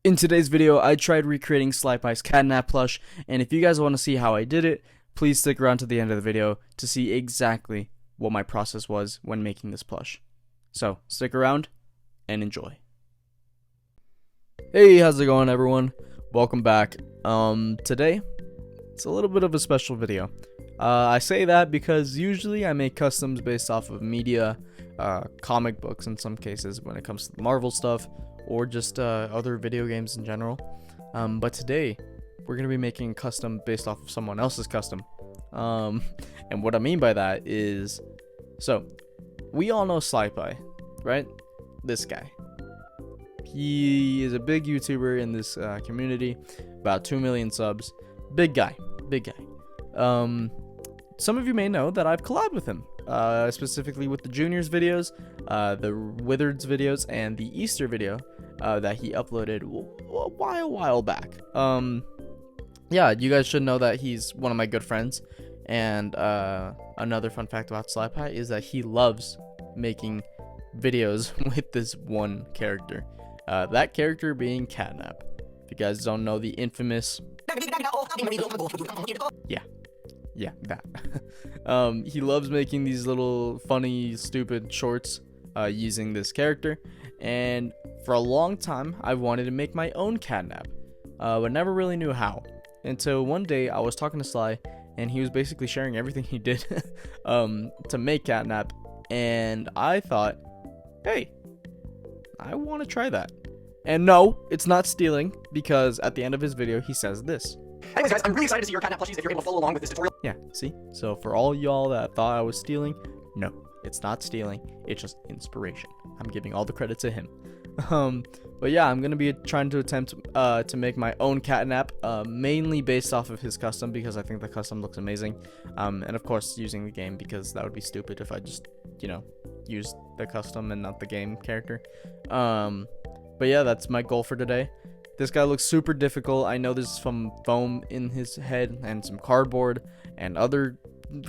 In today's video, I tried recreating SLYP1E'S CATNAP plush, and if you guys want to see how I did it, please stick around to the end of the video to see exactly what my process was when making this plush. So, stick around and enjoy. Hey, how's it going, everyone? Welcome back. Today, it's a little bit of a special video. I say that because usually I make customs based off of media, comic books in some cases when it comes to the Marvel stuff, or just other video games in general. But today, we're going to be making a custom based off of someone else's custom. And what I mean by that is, so, we all know SLYP1E, right? This guy. He is a big YouTuber in this community, about 2 million subs. Big guy. Some of you may know that I've collabed with him, specifically with the Juniors videos, the Wizards videos, and the Easter video that he uploaded a while back. Yeah, you guys should know that he's one of my good friends. And another fun fact about SLYP1E is that he loves making videos with this one character. That character being CATNAP. If you guys don't know the infamous... Yeah, that. He loves making these little funny, stupid shorts using this character. And for a long time, I wanted to make my own CATNAP, but never really knew how. Until one day, I was talking to Sly, and he was basically sharing everything he did to make CATNAP. And I thought, hey, I want to try that. And no, it's not stealing, because at the end of his video, he says this. Anyways, guys, I'm really excited to see your CATNAP plushies if you're able to follow along with this tutorial. Yeah, see? So for all y'all that thought I was stealing, no, it's not stealing. It's just inspiration. I'm giving all the credit to him. But yeah, I'm going to be trying to attempt to make my own CATNAP, mainly based off of his custom, because I think the custom looks amazing. And of course, using the game, because that would be stupid if I just, used the custom and not the game character. But yeah, that's my goal for today. This guy looks super difficult. I know there's some foam in his head and some cardboard and other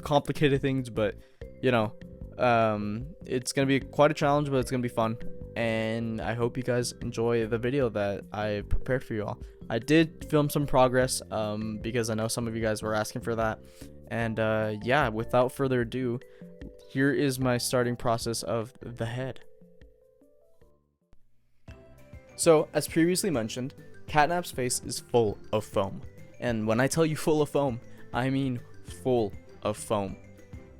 complicated things, but it's gonna be quite a challenge, but it's gonna be fun. And I hope you guys enjoy the video that I prepared for you all. I did film some progress because I know some of you guys were asking for that. And yeah, without further ado, here is my starting process of the head. So, as previously mentioned, CATNAP's face is full of foam. And when I tell you full of foam, I mean full of foam.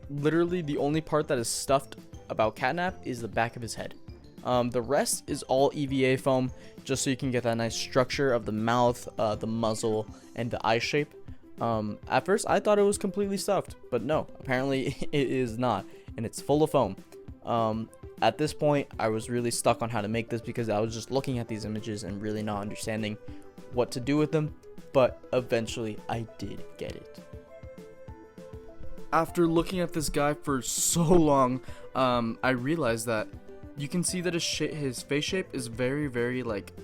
Literally, the only part that is stuffed about CATNAP is the back of his head. The rest is all EVA foam, just so you can get that nice structure of the mouth, the muzzle, and the eye shape. At first, I thought it was completely stuffed, but no, apparently it is not, and it's full of foam. At this point, I was really stuck on how to make this because I was just looking at these images and really not understanding what to do with them, but eventually I did get it. After looking at this guy for so long, I realized that you can see that his face shape is very like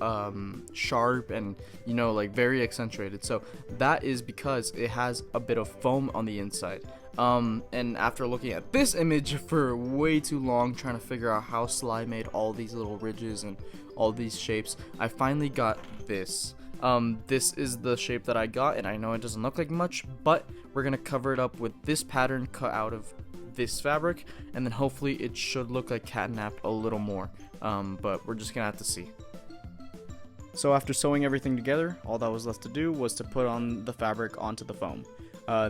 sharp and like very accentuated. So that is because it has a bit of foam on the inside. And after looking at this image for way too long, trying to figure out how Sly made all these little ridges and all these shapes, I finally got this. This is the shape that I got, and I know it doesn't look like much, but we're gonna cover it up with this pattern cut out of this fabric, and then hopefully it should look like CATNAP a little more, but we're just gonna have to see. So after sewing everything together, all that was left to do was to put on the fabric onto the foam.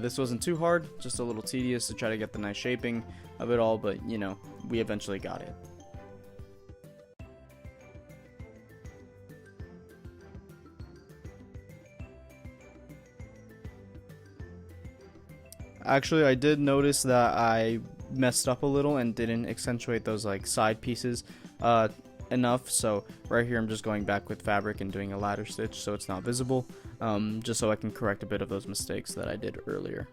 This wasn't too hard, just a little tedious to try to get the nice shaping of it all, but we eventually got it. Actually, I did notice that I messed up a little and didn't accentuate those like side pieces enough, so right here I'm just going back with fabric and doing a ladder stitch so it's not visible, just so I can correct a bit of those mistakes that I did earlier.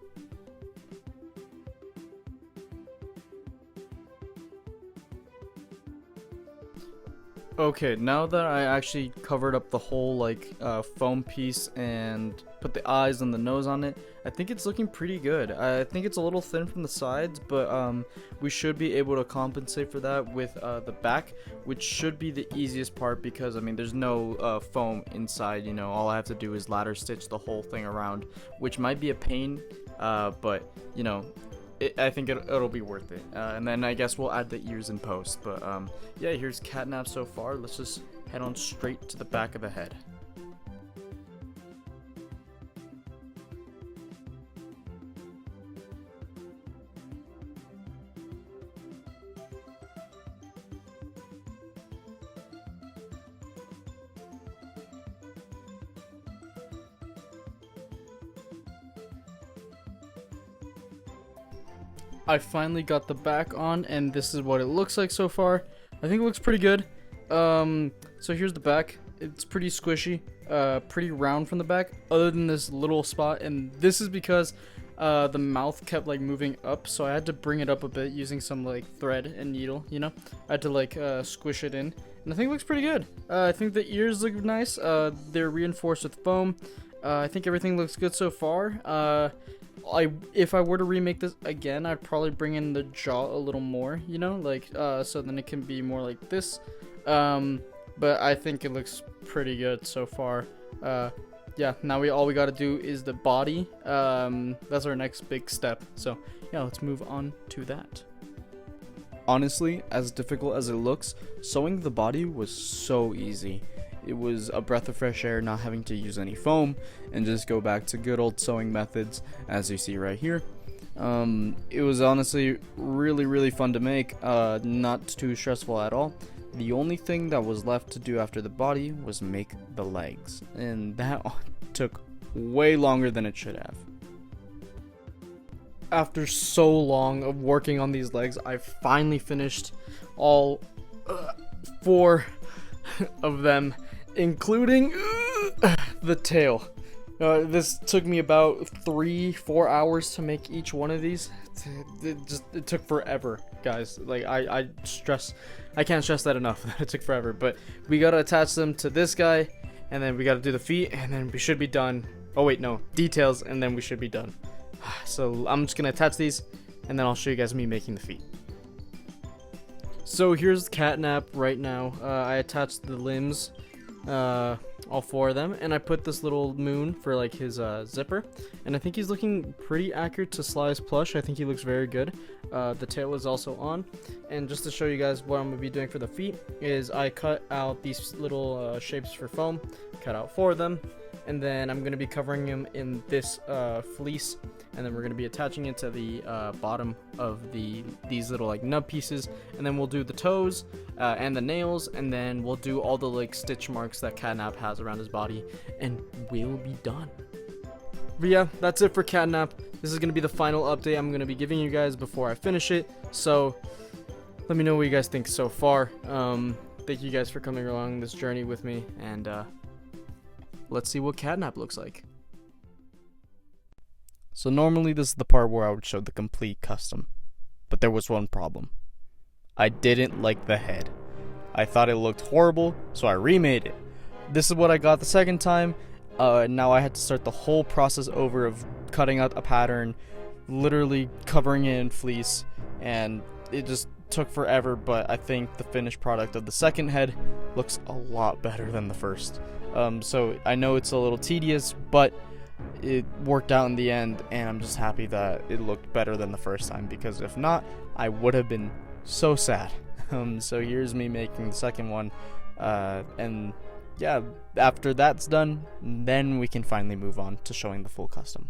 Okay, now that I actually covered up the whole like foam piece and put the eyes and the nose on it, I think it's looking pretty good. I think it's a little thin from the sides, but we should be able to compensate for that with the back, which should be the easiest part because I mean there's no foam inside. You know, all I have to do is ladder stitch the whole thing around, which might be a pain, but you know. I think it'll be worth it, and then I guess we'll add the ears in post. But yeah, here's CATNAP so far. Let's just head on straight to the back of the head. I finally got the back on, and this is what it looks like so far. I think it looks pretty good. So here's the back. It's pretty squishy, pretty round from the back, other than this little spot, and this is because the mouth kept like moving up, so I had to bring it up a bit using some like thread and needle, you know. I had to like squish it in, and I think it looks pretty good. I think the ears look nice. They're reinforced with foam. I think everything looks good so far. If I were to remake this again, I'd probably bring in the jaw a little more, you know, like so then it can be more like this. But I think it looks pretty good so far. Yeah, now all we got to do is the body. That's our next big step. So yeah, let's move on to that. Honestly, as difficult as it looks, sewing the body was so easy. It was a breath of fresh air not having to use any foam and just go back to good old sewing methods, as you see right here. It was honestly really fun to make, not too stressful at all. The only thing that was left to do after the body was make the legs, and that took way longer than it should have. After so long of working on these legs, I finally finished all 4 of them, including the tail. This took me about 3-4 hours to make each one of these. It took forever, guys. Like I can't stress that enough. It took forever, but we gotta attach them to this guy, and then we gotta do the feet, and then we should be done. Oh wait, no, details, and then we should be done. So I'm just gonna attach these, and then I'll show you guys me making the feet. So here's CATNAP right now. I attached the limbs, all 4 of them, and I put this little moon for like his zipper, and I think he's looking pretty accurate to Sly's plush. I think he looks very good. The tail is also on, and just to show you guys what I'm gonna be doing for the feet is I cut out these little shapes for foam, cut out 4 of them, and then I'm gonna be covering him in this fleece, and then we're gonna be attaching it to the bottom of these little like nub pieces, and then we'll do the toes and the nails, and then we'll do all the like stitch marks that CATNAP has around his body, and we'll be done. But yeah, that's it for CATNAP. This is gonna be the final update I'm gonna be giving you guys before I finish it, so let me know what you guys think so far. Thank you guys for coming along this journey with me, and let's see what CATNAP looks like. So normally this is the part where I would show the complete custom, but there was one problem. I didn't like the head. I thought it looked horrible, so I remade it. This is what I got the second time. Now I had to start the whole process over of cutting out a pattern, literally covering it in fleece, and it just took forever, but I think the finished product of the second head looks a lot better than the first. So I know it's a little tedious, but it worked out in the end, and I'm just happy that it looked better than the first time, because if not, I would have been so sad. So here's me making the second one, and yeah, after that's done, then we can finally move on to showing the full custom.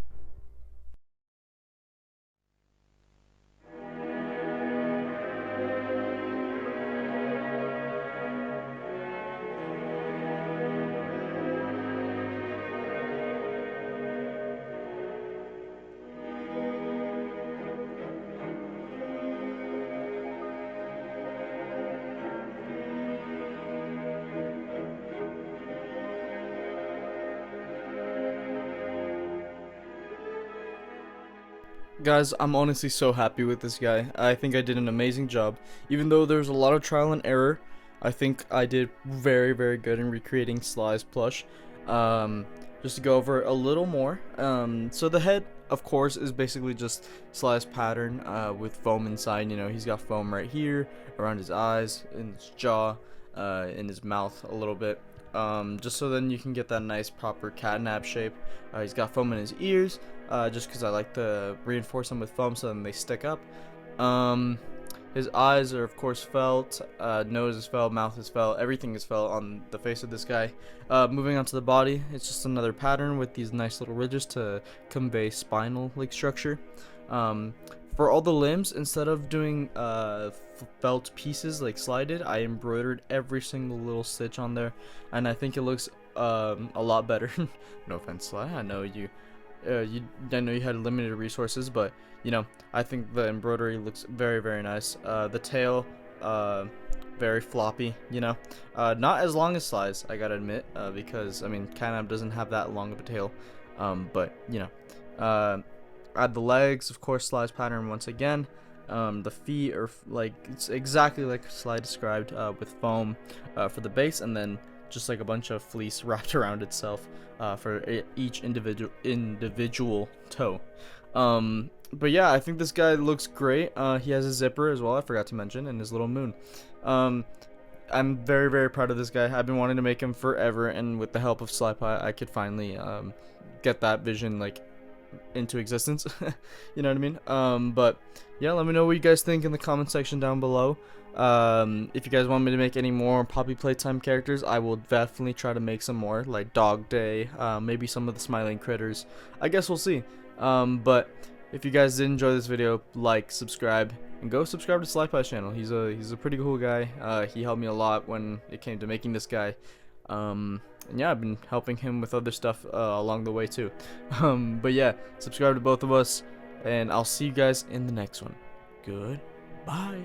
Guys, I'm honestly so happy with this guy. I think I did an amazing job. Even though there's a lot of trial and error, I think I did very, very good in recreating Sly's plush. Just to go over a little more. So the head, of course, is basically just Sly's pattern with foam inside. You know, he's got foam right here, around his eyes, in his jaw, in his mouth a little bit. Just so then you can get that nice proper catnap shape. He's got foam in his ears, just because I like to reinforce them with foam so then they stick up. His eyes are of course felt, nose is felt, mouth is felt, everything is felt on the face of this guy. Moving on to the body, it's just another pattern with these nice little ridges to convey spinal like structure. For all the limbs, instead of doing felt pieces like Sly did, I embroidered every single little stitch on there, and I think it looks a lot better. No offense, Sly, I know you had limited resources, but you know, I think the embroidery looks very, very nice. The tail, very floppy, you know, not as long as Sly's, I gotta admit, because I mean, CATNAP doesn't have that long of a tail, but you know, add the legs, of course, Sly's pattern once again. The feet are like, it's exactly like Sly described, with foam for the base, and then just like a bunch of fleece wrapped around itself for each individual toe. But yeah, I think this guy looks great. He has a zipper as well, I forgot to mention, and his little moon. I'm very, very proud of this guy. I've been wanting to make him forever, and with the help of SLYP1, I could finally get that vision like into existence. You know what I mean? But yeah, let me know what you guys think in the comment section down below. If you guys want me to make any more Poppy Playtime characters, I will definitely try to make some more, like Dog Day, maybe some of the smiling critters. I guess we'll see. But if you guys did enjoy this video, like, subscribe, and go subscribe to SLYP1's channel. He's a pretty cool guy. He helped me a lot when it came to making this guy. And yeah, I've been helping him with other stuff along the way too. But yeah, subscribe to both of us, and I'll see you guys in the next one. Goodbye.